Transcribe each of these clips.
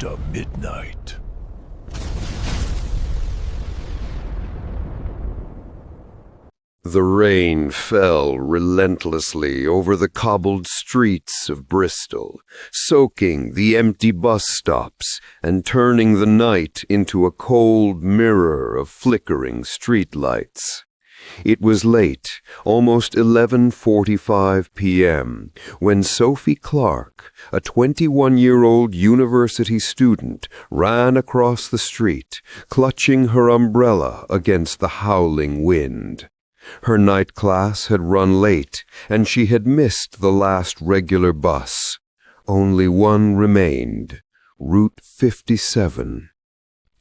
after midnight. The rain fell relentlessly over the cobbled streets of Bristol, soaking the empty bus stops and turning the night into a cold mirror of flickering streetlights. It was late, almost 11:45 p.m., when Sophie Clark, a 21-year-old university student, ran across the street, clutching her umbrella against the howling wind. Her night class had run late, and she had missed the last regular bus. Only one remained, Route 57.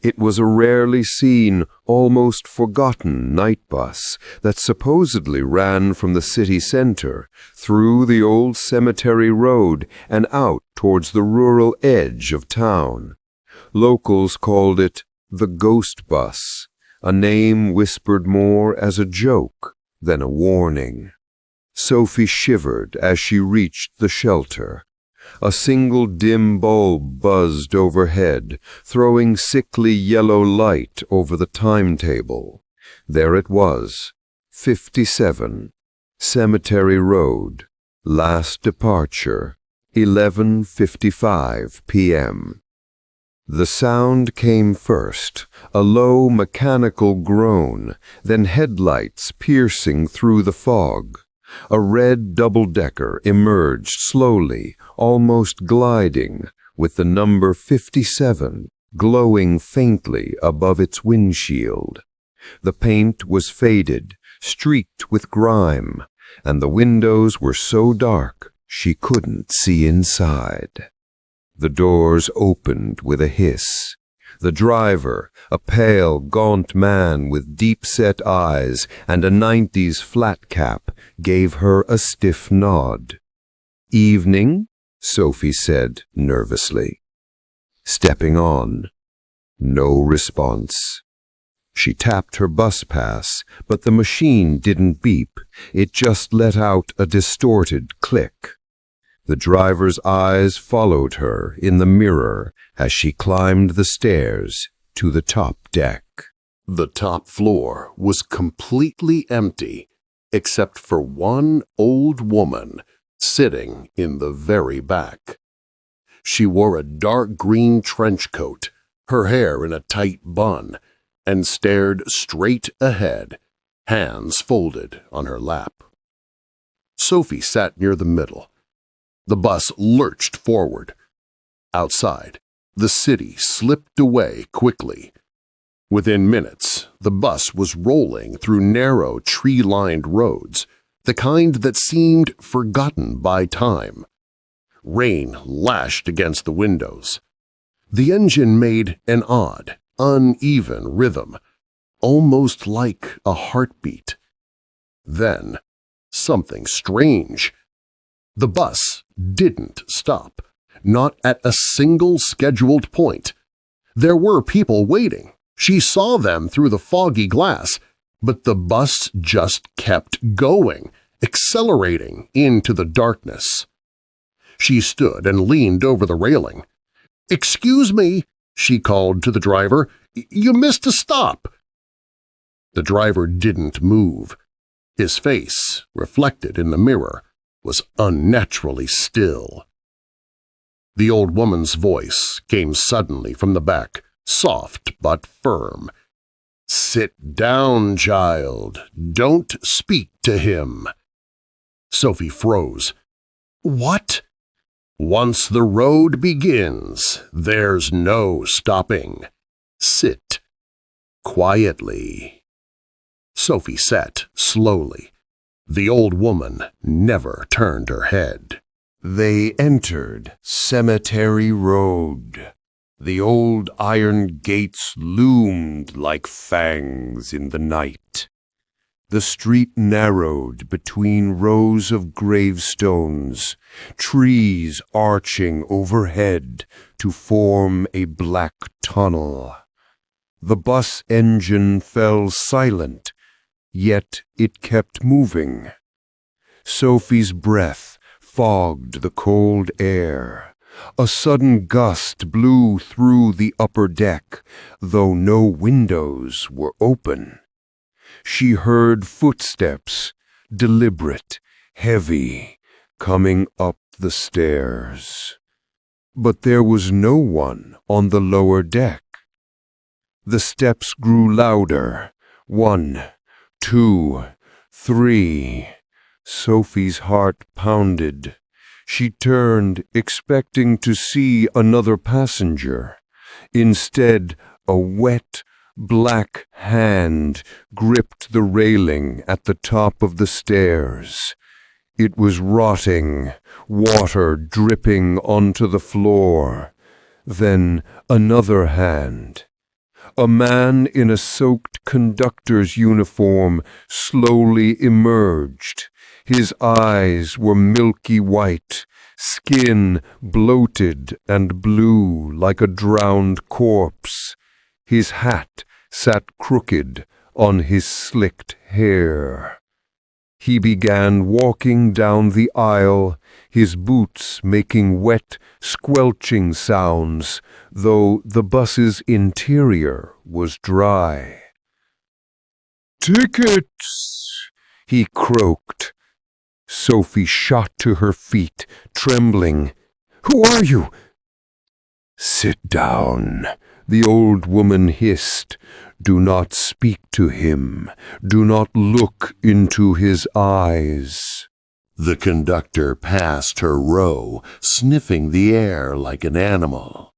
It was a rarely seen, almost forgotten night bus that supposedly ran from the city center, through the old cemetery road and out towards the rural edge of town. Locals called it the Ghost Bus, a name whispered more as a joke than a warning. Sophie shivered as she reached the shelter. A single dim bulb buzzed overhead, throwing sickly yellow light over the timetable. There it was, 57, Cemetery Road, last departure, 11:55 p.m. The sound came first, a low mechanical groan, then headlights piercing through the fog. A red double-decker emerged slowly, almost gliding, with the number 57 glowing faintly above its windshield. The paint was faded, streaked with grime, and the windows were so dark she couldn't see inside. The doors opened with a hiss. The driver, a pale, gaunt man with deep-set eyes and a 90s flat cap, gave her a stiff nod. "Evening?" Sophie said nervously. Stepping on. No response. She tapped her bus pass, but the machine didn't beep. It just let out a distorted click. The driver's eyes followed her in the mirror as she climbed the stairs to the top deck. The top floor was completely empty, except for one old woman sitting in the very back. She wore a dark green trench coat, her hair in a tight bun, and stared straight ahead, hands folded on her lap. Sophie sat near the middle. The bus lurched forward. Outside, the city slipped away quickly. Within minutes, the bus was rolling through narrow, tree-lined roads, the kind that seemed forgotten by time. Rain lashed against the windows. The engine made an odd, uneven rhythm, almost like a heartbeat. Then, something strange. The bus didn't stop, not at a single scheduled point. There were people waiting. She saw them through the foggy glass, but the bus just kept going, accelerating into the darkness. She stood and leaned over the railing. "Excuse me," she called to the driver. "You missed a stop." The driver didn't move. His face, reflected in the mirror, was unnaturally still. The old woman's voice came suddenly from the back, soft but firm. "Sit down, child. Don't speak to him." Sophie froze. "What?" "Once the road begins, there's no stopping. Sit. Quietly." Sophie sat slowly. The old woman never turned her head. They entered Cemetery Road. The old iron gates loomed like fangs in the night. The street narrowed between rows of gravestones, trees arching overhead to form a black tunnel. The bus engine fell silent, yet it kept moving. Sophie's breath fogged the cold air. A sudden gust blew through the upper deck, though no windows were open. She heard footsteps, deliberate, heavy, coming up the stairs. But there was no one on the lower deck. The steps grew louder. 1, 2, 3. Sophie's heart pounded. She turned, expecting to see another passenger. Instead, a wet, black hand gripped the railing at the top of the stairs. It was rotting, water dripping onto the floor. Then another hand. A man in a soaked conductor's uniform slowly emerged. His eyes were milky white, skin bloated and blue like a drowned corpse. His hat sat crooked on his slicked hair. He began walking down the aisle, his boots making wet, squelching sounds, though the bus's interior was dry. "Tickets!" he croaked. Sophie shot to her feet, trembling. "Who are you?" "Sit down," the old woman hissed. "Do not speak to him. Do not look into his eyes." The conductor passed her row, sniffing the air like an animal.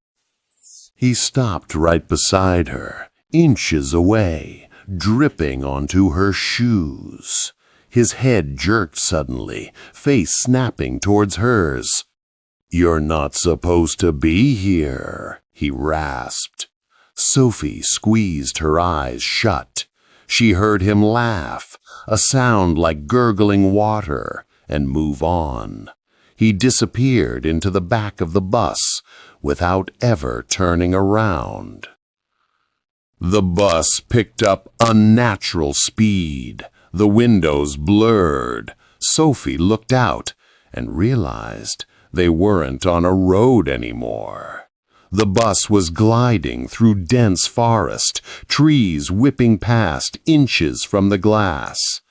He stopped right beside her, inches away, dripping onto her shoes. His head jerked suddenly, face snapping towards hers. "You're not supposed to be here," he rasped. Sophie squeezed her eyes shut. She heard him laugh, a sound like gurgling water, and move on. He disappeared into the back of the bus without ever turning around. The bus picked up unnatural speed. The windows blurred. Sophie looked out and realized they weren't on a road anymore. The bus was gliding through dense forest, trees whipping past inches from the glass.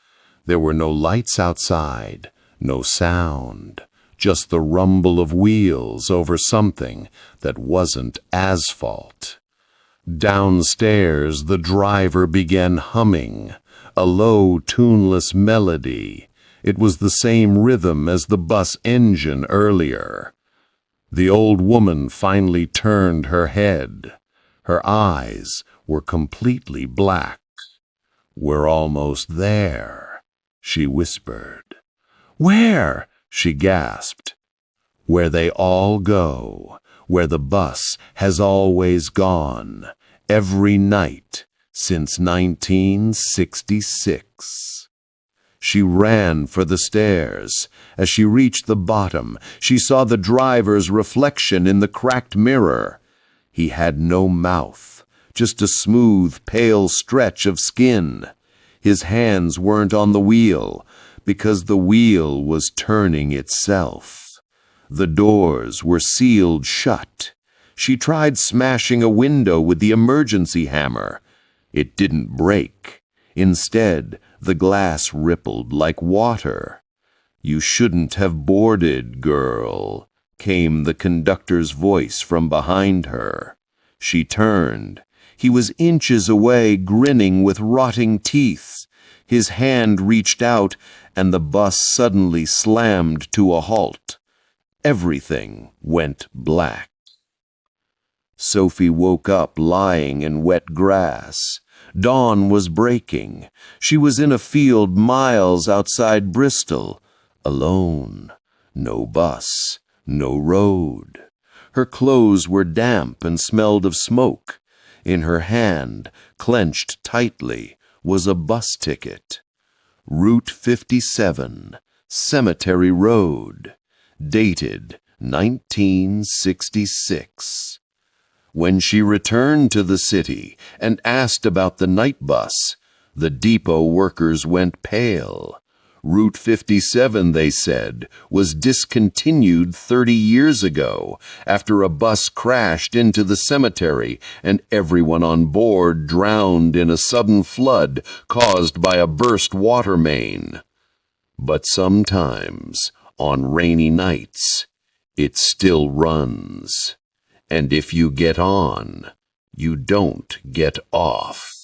There were no lights outside, no sound, just the rumble of wheels over something that wasn't asphalt. Downstairs, the driver began humming, a low, tuneless melody. It was the same rhythm as the bus engine earlier. The old woman finally turned her head. Her eyes were completely black. "We're almost there," she whispered. "Where?" she gasped. "Where they all go, where the bus has always gone, every night since 1966. She ran for the stairs. As she reached the bottom, she saw the driver's reflection in the cracked mirror. He had no mouth, just a smooth, pale stretch of skin. His hands weren't on the wheel, because the wheel was turning itself. The doors were sealed shut. She tried smashing a window with the emergency hammer. It didn't break. Instead, the glass rippled like water. "You shouldn't have boarded, girl," came the conductor's voice from behind her. She turned. He was inches away, grinning with rotting teeth. His hand reached out, and the bus suddenly slammed to a halt. Everything went black. Sophie woke up lying in wet grass. Dawn was breaking. She was in a field miles outside Bristol, alone. No bus, no road. Her clothes were damp and smelled of smoke. In her hand, clenched tightly, was a bus ticket. Route 57, Cemetery Road, dated 1966. When she returned to the city and asked about the night bus, the depot workers went pale. Route 57, they said, was discontinued 30 years ago after a bus crashed into the cemetery and everyone on board drowned in a sudden flood caused by a burst water main. But sometimes, on rainy nights, it still runs. And if you get on, you don't get off.